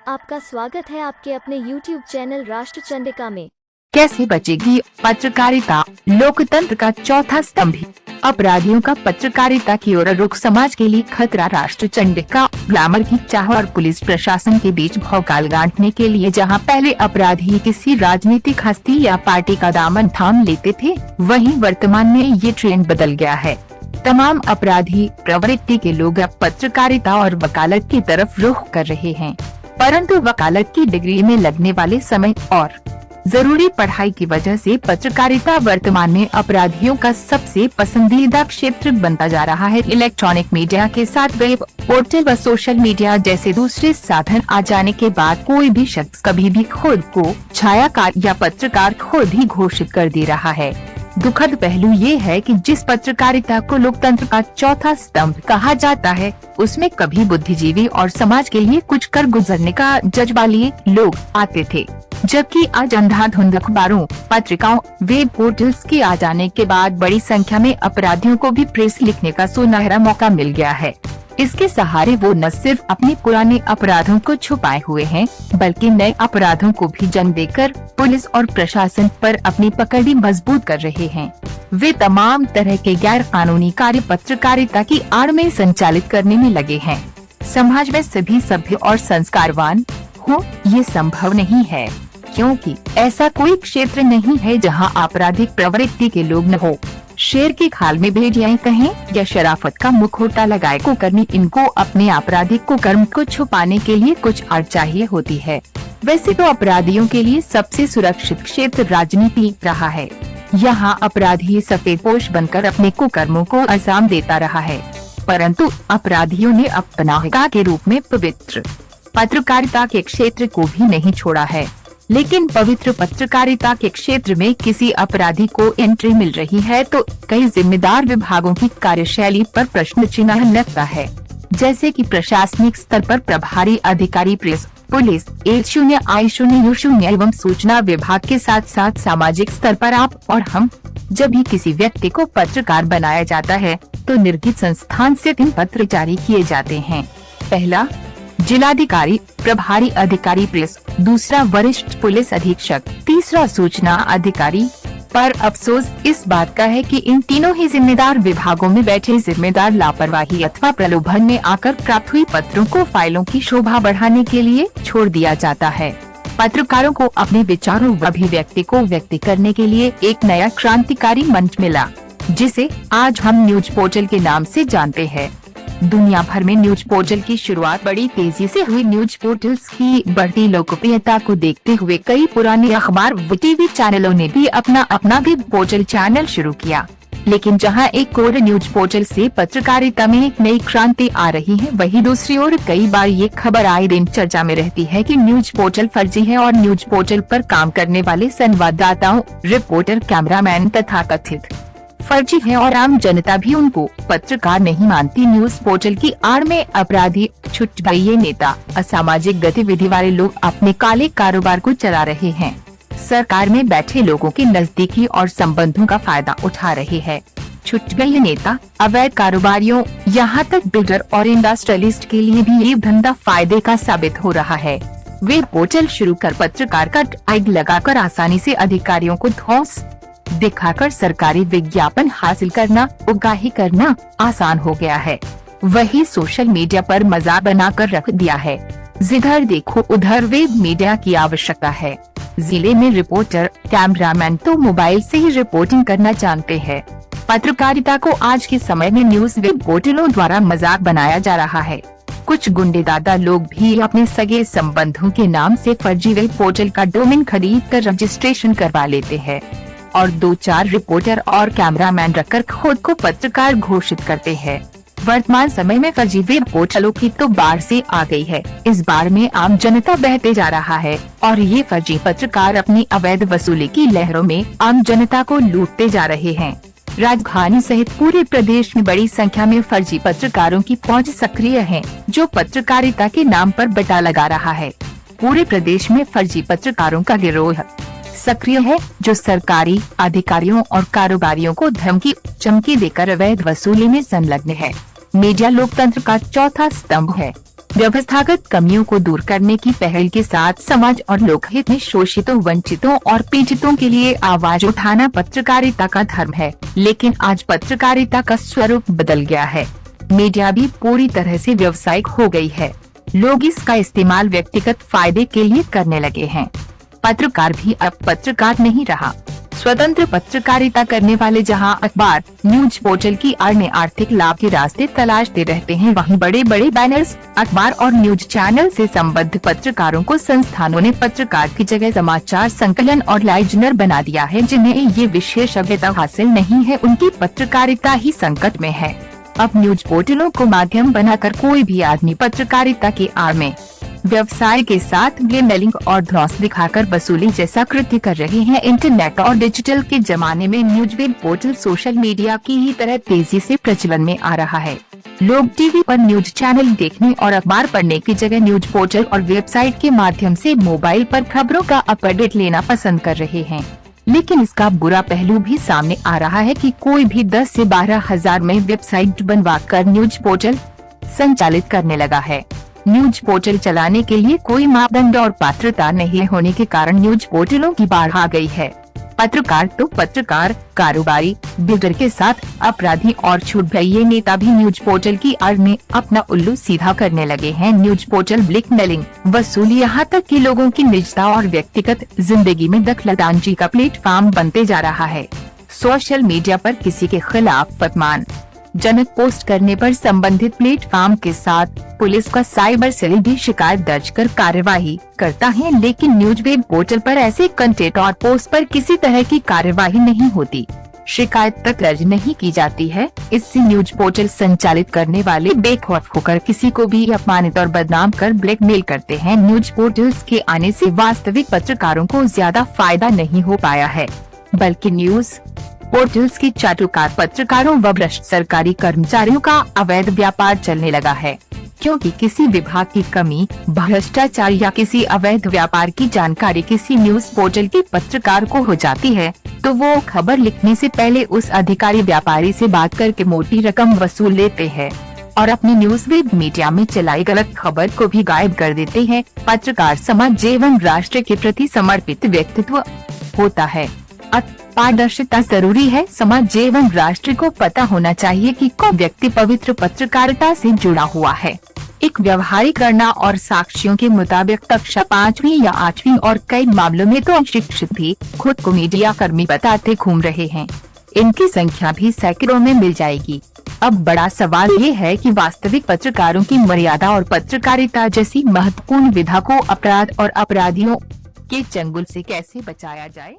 आपका स्वागत है आपके अपने YouTube चैनल राष्ट्र चंडिका में। कैसे बचेगी पत्रकारिता, लोकतंत्र का चौथा स्तंभ। अपराधियों का पत्रकारिता की ओर रुख समाज के लिए खतरा। राष्ट्र चंडिका ग्लैमर की चाह और पुलिस प्रशासन के बीच भौकाल गांठने के लिए जहां पहले अपराधी किसी राजनीतिक हस्ती या पार्टी का दामन थाम लेते थे, वहीं वर्तमान में ये ट्रेंड बदल गया है। तमाम अपराधी प्रवृत्ति के लोग अब पत्रकारिता और वकालत की तरफ रुख कर रहे हैं, परंतु वकालत की डिग्री में लगने वाले समय और जरूरी पढ़ाई की वजह से पत्रकारिता वर्तमान में अपराधियों का सबसे पसंदीदा क्षेत्र बनता जा रहा है। इलेक्ट्रॉनिक मीडिया के साथ वेब पोर्टल व सोशल मीडिया जैसे दूसरे साधन आ जाने के बाद कोई भी शख्स कभी भी खुद को छायाकार या पत्रकार खुद ही घोषित कर दे रहा है। दुखद पहलू ये है कि जिस पत्रकारिता को लोकतंत्र का चौथा स्तंभ कहा जाता है, उसमें कभी बुद्धिजीवी और समाज के लिए कुछ कर गुजरने का जज्बा लिए लोग आते थे, जबकि आज अंधाधुंध अखबारों, पत्रिकाओं, वेब पोर्टल्स के आ जाने के बाद बड़ी संख्या में अपराधियों को भी प्रेस लिखने का सुनहरा मौका मिल गया है। इसके सहारे वो न सिर्फ अपने पुराने अपराधों को छुपाए हुए हैं, बल्कि नए अपराधों को भी जन्म देकर पुलिस और प्रशासन पर अपनी पकड़ी मजबूत कर रहे हैं। वे तमाम तरह के गैर कानूनी कार्य पत्रकारिता की आड़ में संचालित करने में लगे हैं। समाज में सभी सभ्य और संस्कारवान हो, ये संभव नहीं है, क्योंकि ऐसा कोई क्षेत्र नहीं है जहां आपराधिक प्रवृत्ति के लोग न हो। शेर की खाल में भेड़ियाएं कहें या शराफत का मुखौटा लगाए कुकर्मी, इनको अपने आपराधिक कुकर्म को छुपाने के लिए कुछ आड़ चाहिए होती है। वैसे तो अपराधियों के लिए सबसे सुरक्षित क्षेत्र राजनीति रहा है। यहाँ अपराधी सफेदपोश बनकर अपने कुकर्मों को अंजाम देता रहा है, परंतु अपराधियों ने अपना के रूप में पवित्र पत्रकारिता के क्षेत्र को भी नहीं छोड़ा है। लेकिन पवित्र पत्रकारिता के क्षेत्र में किसी अपराधी को एंट्री मिल रही है तो कई जिम्मेदार विभागों की कार्यशैली पर प्रश्न चिन्ह लगता है, जैसे कि प्रशासनिक स्तर पर प्रभारी अधिकारी, press, police, A0 I0 U0 एवं सूचना विभाग के साथ साथ सामाजिक स्तर पर आप और हम। जब भी किसी व्यक्ति को पत्रकार बनाया जाता है तो निर्गत संस्थान से 3 पत्र जारी किए जाते हैं। पहला, जिलाधिकारी, प्रभारी अधिकारी प्रेस, दूसरा वरिष्ठ पुलिस अधीक्षक, तीसरा सूचना अधिकारी। पर अफसोस इस बात का है कि इन तीनों ही जिम्मेदार विभागों में बैठे जिम्मेदार लापरवाही अथवा प्रलोभन में आकर प्राप्त हुई पत्रों को फाइलों की शोभा बढ़ाने के लिए छोड़ दिया जाता है। पत्रकारों को अपने विचारों व अभिव्यक्ति को व्यक्त करने के लिए एक नया क्रांतिकारी मंच मिला, जिसे आज हम न्यूज पोर्टल के नाम से जानते हैं। दुनिया भर में न्यूज पोर्टल की शुरुआत बड़ी तेजी से हुई। न्यूज पोर्टल्स की बढ़ती लोकप्रियता को देखते हुए कई पुराने अखबार व टीवी चैनलों ने भी अपना वेब पोर्टल चैनल शुरू किया। लेकिन जहां एक ओर न्यूज पोर्टल से पत्रकारिता में एक नई क्रांति आ रही है, वहीं दूसरी ओर कई बार ये खबर आए दिन चर्चा में रहती है कि न्यूज पोर्टल फर्जी है और न्यूज पोर्टल पर काम करने वाले संवाददाताओं, रिपोर्टर, कैमरामैन तथा कथित फर्जी है और आम जनता भी उनको पत्रकार नहीं मानती। न्यूज पोर्टल की आड़ में अपराधी, छुटभइये नेता, असामाजिक गतिविधि वाले लोग अपने काले कारोबार को चला रहे हैं। सरकार में बैठे लोगों के नजदीकी और संबंधों का फायदा उठा रहे हैं। छुटभइये नेता, अवैध कारोबारियों, यहाँ तक बिल्डर और इंडस्ट्रियलिस्ट के लिए भी ये धंधा फायदे का साबित हो रहा है। वेब पोर्टल शुरू कर पत्रकार का टैग लगाकर आसानी से अधिकारियों को धौंस दिखाकर सरकारी विज्ञापन हासिल करना, उगाही करना आसान हो गया है। वही सोशल मीडिया पर मजाक बनाकर रख दिया है। जिधर देखो उधर वेब मीडिया की आवश्यकता है। जिले में रिपोर्टर, कैमरामैन तो मोबाइल से ही रिपोर्टिंग करना जानते हैं। पत्रकारिता को आज के समय में न्यूज वेब पोर्टलों द्वारा मजाक बनाया जा रहा है। कुछ गुंडे दादा लोग भी अपने सगे संबंधों के नाम से फर्जी वेब पोर्टल का डोमेन खरीद कर रजिस्ट्रेशन करवा लेते हैं और 2-4 रिपोर्टर और कैमरामैन रखकर खुद को पत्रकार घोषित करते हैं। वर्तमान समय में फर्जी वेब पोर्टलों की तो बाढ़ से आ गई है। इस बाढ़ में आम जनता बहते जा रहा है और ये फर्जी पत्रकार अपनी अवैध वसूली की लहरों में आम जनता को लूटते जा रहे हैं। राजधानी सहित पूरे प्रदेश में बड़ी संख्या में फर्जी पत्रकारों की फौज सक्रिय है, जो पत्रकारिता के नाम पर बटा लगा रहा है। पूरे प्रदेश में फर्जी पत्रकारों का गिरोह सक्रिय है, जो सरकारी अधिकारियों और कारोबारियों को धमकी चमकी देकर अवैध वसूली में संलग्न है। मीडिया लोकतंत्र का चौथा स्तंभ है। व्यवस्थागत कमियों को दूर करने की पहल के साथ समाज और लोकहित में शोषितों, वंचितों और पीड़ितों के लिए आवाज उठाना पत्रकारिता का धर्म है। लेकिन आज पत्रकारिता का स्वरूप बदल गया है। मीडिया भी पूरी तरह से व्यावसायिक हो गई है। लोग इसका इस्तेमाल व्यक्तिगत फायदे के लिए करने लगे हैं। पत्रकार भी अब पत्रकार नहीं रहा। स्वतंत्र पत्रकारिता करने वाले जहां अखबार, न्यूज पोर्टल की आड़ में आर्थिक लाभ के रास्ते तलाशते रहते हैं, वहीं बड़े बड़े बैनर्स, अखबार और न्यूज चैनल से संबद्ध पत्रकारों को संस्थानों ने पत्रकार की जगह समाचार संकलन और लाइजनर बना दिया है। जिन्हें ये विशेषज्ञता हासिल नहीं है, उनकी पत्रकारिता ही संकट में है। अब न्यूज पोर्टलों को माध्यम बनाकर कोई भी आदमी पत्रकारिता की आड़ में व्यवसाय के साथ ब्लैकमेलिंग और धौंस दिखाकर वसूली जैसा कृत्य कर रहे हैं। इंटरनेट और डिजिटल के जमाने में news web portal social media की ही तरह तेजी से प्रचलन में आ रहा है। लोग टीवी पर न्यूज चैनल देखने और अखबार पढ़ने की जगह न्यूज पोर्टल और वेबसाइट के माध्यम से मोबाइल पर खबरों का अपडेट लेना पसंद कर रहे हैं। लेकिन इसका बुरा पहलू भी सामने आ रहा है कि कोई भी 10 से 12 हजार में वेबसाइट बनवाकर न्यूज पोर्टल संचालित करने लगा है। न्यूज पोर्टल चलाने के लिए कोई मापदंड और पात्रता नहीं होने के कारण न्यूज पोर्टलों की बाढ़ आ गई है। पत्रकार तो पत्रकार, कारोबारी, बिल्डर के साथ अपराधी और छूट भैये नेता भी न्यूज पोर्टल की आड़ में अपना उल्लू सीधा करने लगे हैं। न्यूज पोर्टल ब्लैकमेलिंग, वसूली, यहाँ तक कि लोगों की निजता और व्यक्तिगत जिंदगी में दखलंदाजी का प्लेटफॉर्म बनते जा रहा है। सोशल मीडिया पर किसी के खिलाफ अपमान जनक पोस्ट करने पर संबंधित प्लेटफॉर्म के साथ पुलिस का साइबर सेल भी शिकायत दर्ज कर कार्यवाही करता है। लेकिन न्यूज वेब पोर्टल पर ऐसे कंटेंट और पोस्ट पर किसी तरह की कार्यवाही नहीं होती, शिकायत तक दर्ज नहीं की जाती है। इससे न्यूज पोर्टल संचालित करने वाले बेखौफ होकर किसी को भी अपमानित और बदनाम कर ब्लैकमेल करते हैं। न्यूज पोर्टल्स के आने से वास्तविक पत्रकारों को ज्यादा फायदा नहीं हो पाया है, बल्कि न्यूज पोर्टल्स की चाटुकार पत्रकारों व भ्रष्ट सरकारी कर्मचारियों का अवैध व्यापार चलने लगा है। क्योंकि किसी विभाग की कमी, भ्रष्टाचार या किसी अवैध व्यापार की जानकारी किसी न्यूज पोर्टल के पत्रकार को हो जाती है, तो वो खबर लिखने से पहले उस अधिकारी व्यापारी से बात करके मोटी रकम वसूल लेते हैं और अपनी न्यूज वेब मीडिया में चलाई गलत खबर को भी गायब कर देते हैं। पत्रकार समाज एवं राष्ट्र के प्रति समर्पित व्यक्तित्व होता है। पारदर्शिता जरूरी है। समाज एवं राष्ट्र को पता होना चाहिए कि कौन व्यक्ति पवित्र पत्रकारिता से जुड़ा हुआ है। एक व्यवहारिक गणना और साक्ष्यों के मुताबिक कक्षा 5वीं या 8वीं और कई मामलों में तो अशिक्षित भी खुद को मीडिया कर्मी बताते घूम रहे हैं। इनकी संख्या भी सैकड़ों में मिल जाएगी। अब बड़ा सवाल ये है कि वास्तविक पत्रकारों की मर्यादा और पत्रकारिता जैसी महत्वपूर्ण विधा को अपराध और अपराधियों के चंगुल से कैसे बचाया जाए।